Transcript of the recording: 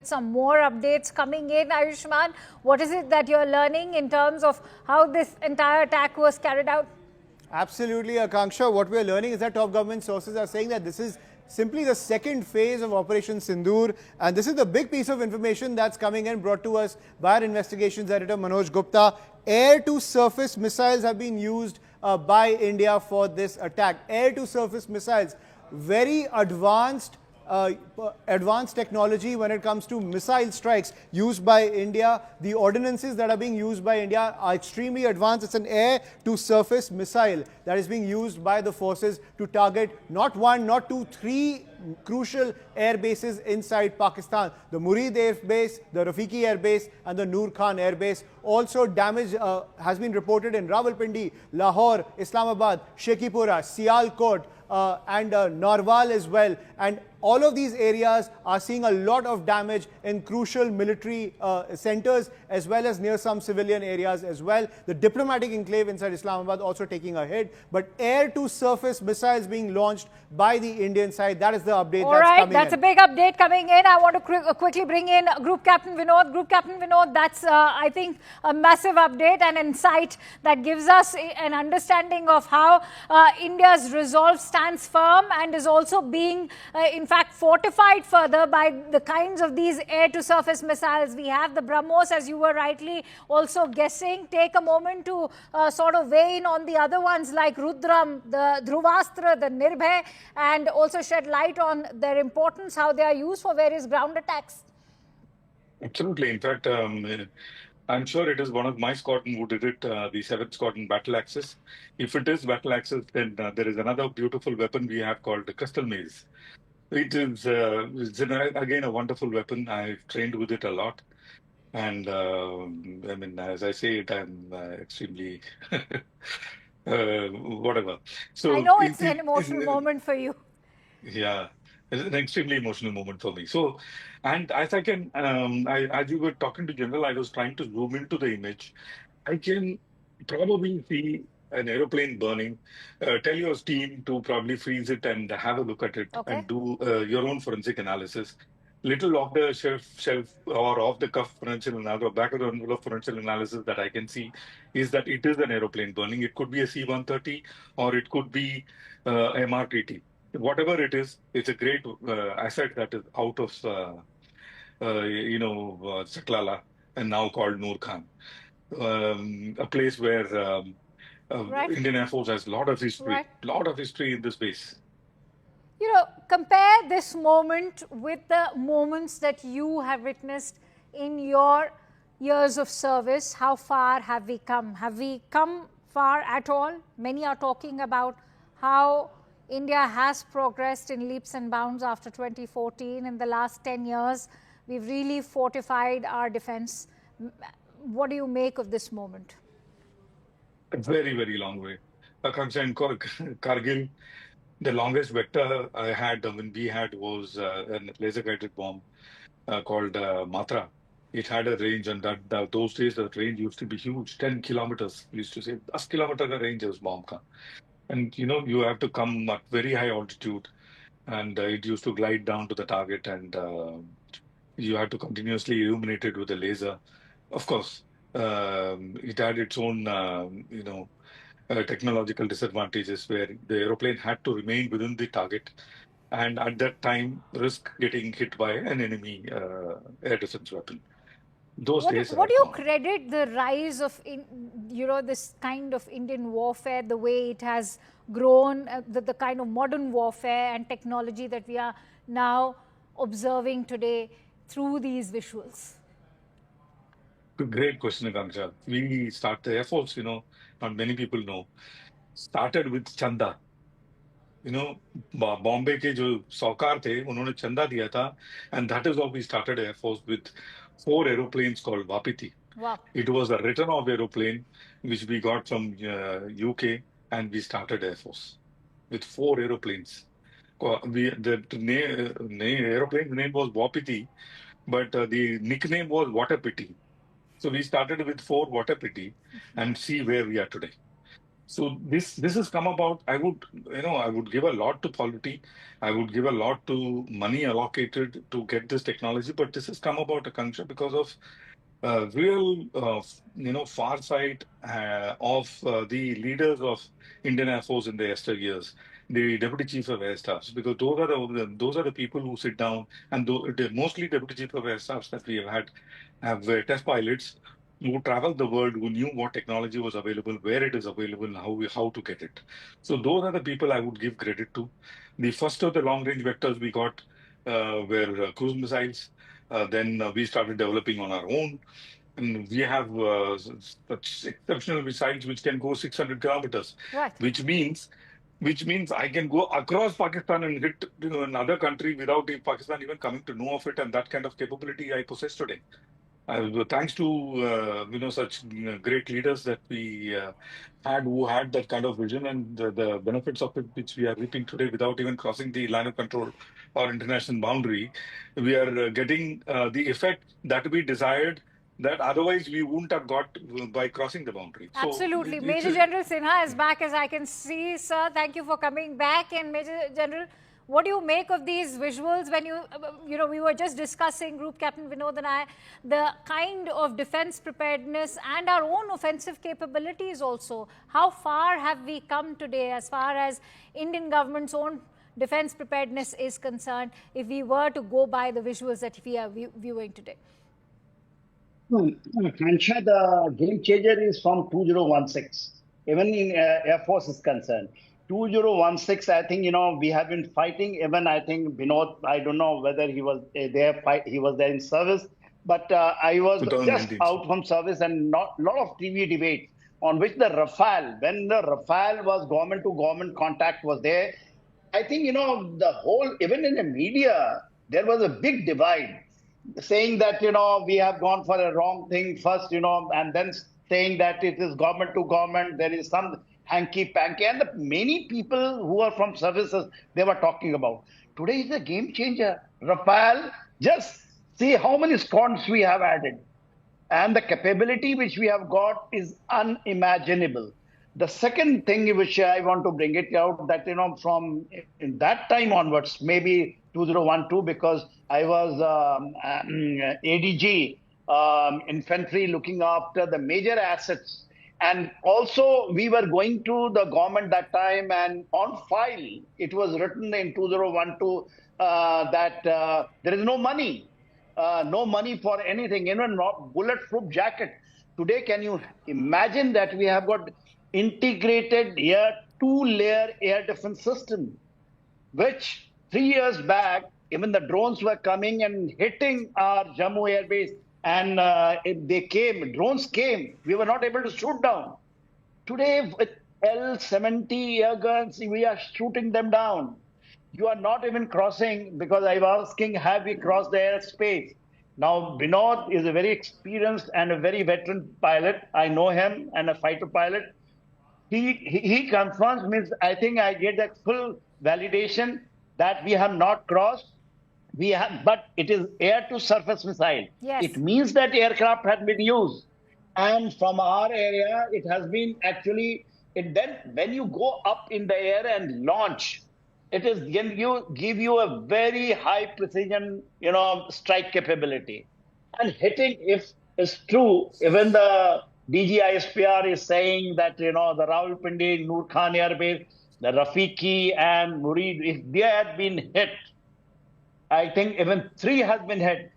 Some more updates coming in. Ayushman, what is it that you're learning in terms of how this entire attack was carried out? Absolutely, Akanksha. What we're learning is that top government sources are saying that this is simply the second phase of Operation Sindoor. And this is the big piece of information that's coming in, brought to us by our investigations editor Manoj Gupta. Air-to-surface missiles have been used by India for this attack. Air-to-surface missiles, very advanced technology when it comes to missile strikes used by India. The ordinances that are being used by India are extremely advanced. It's an air-to-surface missile that is being used by the forces to target not one, not two, three crucial air bases inside Pakistan. The Murid Air Base, the Rafiki Air Base and the Noor Khan Air Base. Also damage has been reported in Rawalpindi, Lahore, Islamabad, Shekhipura, Sialkot and Narwal as well. And all of these areas are seeing a lot of damage in crucial military centers as well as near some civilian areas as well. The diplomatic enclave inside Islamabad also taking a hit. But air-to-surface missiles being launched by the Indian side, that is the update that's coming in. That's a big update coming in. I want to quickly bring in Group Captain Vinod. Group Captain Vinod, that's, I think, a massive update and insight that gives us an understanding of how India's resolve stands firm and is also being, in fact, fortified further by the kinds of these air-to-surface missiles. We have the BrahMos, as you were rightly also guessing. Take a moment to sort of weigh in on the other ones like Rudram, the Dhruvastra, the Nirbhay, and also shed light on their importance, how they are used for various ground attacks. Absolutely. In fact, I'm sure it is one of my squadron who did it, the 7th Squadron Battle Axis. If it is Battle Axis, then there is another beautiful weapon we have called the Crystal Maze. It is, again, a wonderful weapon. I've trained with it a lot. And I mean, as I say it, I'm extremely whatever. So I know it's an emotional moment for you. Yeah, it's an extremely emotional moment for me. So, and as I can, as you were talking to General, I was trying to zoom into the image. I can probably see an aeroplane burning. Tell your team to probably freeze it and have a look at it and do your own forensic analysis. Little off the shelf or off the cuff forensic analysis or back of the envelope forensic analysis that I can see is that it is an aeroplane burning. It could be a C-130 or it could be MRTT. Whatever it is, it's a great asset that is out of, Saklala and now called Noor Khan, a place where Indian Air Force has a lot of history in this base. You know, compare this moment with the moments that you have witnessed in your years of service. How far have we come? Have we come far at all? Many are talking about how India has progressed in leaps and bounds after 2014. In the last 10 years, we've really fortified our defense. What do you make of this moment? A very, very long way. Akanksha, in Kargil, the longest vector I had when we had was a laser-guided bomb called Matra. It had a range, and those days the range used to be huge, 10 kilometers. We used to say 10 kilometer ka range is bomb ka. And you have to come at very high altitude, and it used to glide down to the target, and you had to continuously illuminate it with a laser. Of course, it had its own, technological disadvantages where the aeroplane had to remain within the target, and at that time, risk getting hit by an enemy air defense weapon. What do you credit the rise of, this kind of Indian warfare, the way it has grown, the kind of modern warfare and technology that we are now observing today through these visuals? Great question, Akanksha. We started the Air Force, not many people know, started with Chanda. Bombay के जो सौकार थे उन्होंने चंदा दिया था, and that is how we started Air Force with 4 aeroplanes called Wapiti. Wow. It was a written-off aeroplane which we got from UK, and we started Air Force with 4 aeroplanes. The aeroplane's name was Wapiti, but the nickname was Water Piti. So we started with 4 Water Piti and see where we are today. So this has come about. I would give a lot to polity. I would give a lot to money allocated to get this technology, but this has come about, Akanksha, because of real, farsight of the leaders of Indian Air Force in the yesteryears, the Deputy Chief of Air Staffs, because those are the people who sit down, and mostly Deputy Chief of Air Staffs that we have had have test pilots who traveled the world, who knew what technology was available, where it is available, and how to get it. So those are the people I would give credit to. The first of the long range vectors we got were cruise missiles. Then we started developing on our own. And we have such exceptional missiles which can go 600 kilometers, Right. which means I can go across Pakistan and hit another country without Pakistan even coming to know of it, and that kind of capability I possess today. Thanks to such great leaders that we had who had that kind of vision, and the benefits of it which we are reaping today without even crossing the line of control or international boundary, we are getting the effect that we desired that otherwise we wouldn't have got by crossing the boundary. So Absolutely. it's Major General Sinha is back, as I can see, sir. Thank you for coming back. And Major General, what do you make of these visuals when we were just discussing, Group Captain Vinod and I, the kind of defense preparedness and our own offensive capabilities also. How far have we come today as far as Indian government's own defense preparedness is concerned, if we were to go by the visuals that we are viewing today? Hansha, the game changer is from 2016. Even in Air Force is concerned. 2016, I think, we have been fighting. Even I think Vinod, I don't know whether he was there, he was there in service, but I was just 2019. out from service, and not lot of TV debate on which the Rafale, when the Rafale was government to government contact was there. I think, the whole, even in the media, there was a big divide saying that, we have gone for a wrong thing first, and then saying that it is government to government, there is some hanky-panky. And the many people who are from services, they were talking about. Today is a game changer. Rafale, just see how many squads we have added. And the capability which we have got is unimaginable. The second thing which I want to bring it out, that from in that time onwards, maybe 2012, because I was ADG infantry, looking after the major assets, and also we were going to the government that time, and on file it was written in 2012 that there is no money. No money for anything, even not bulletproof jacket. Today, can you imagine that we have got integrated two-layer air defense system, which 3 years back, even the drones were coming and hitting our Jammu air base, and if drones came, we were not able to shoot down. Today, with L-70 air guns, we are shooting them down. You are not even crossing, because I was asking, have we crossed the airspace? Now, Vinod is a very experienced and a very veteran pilot. I know him, and a fighter pilot. He confirms, means I think I get that full validation that we have not crossed. We have, but it is air to surface missile. Yes. It means that aircraft had been used. And from our area, it has been actually, then when you go up in the air and launch, it is give you a very high precision, strike capability. And hitting, if it's true, even the DGISPR is saying that, the Rawalpindi, Noor Khan Air Base, the Rafiki and Murid, if they had been hit, I think even 3 has been hit.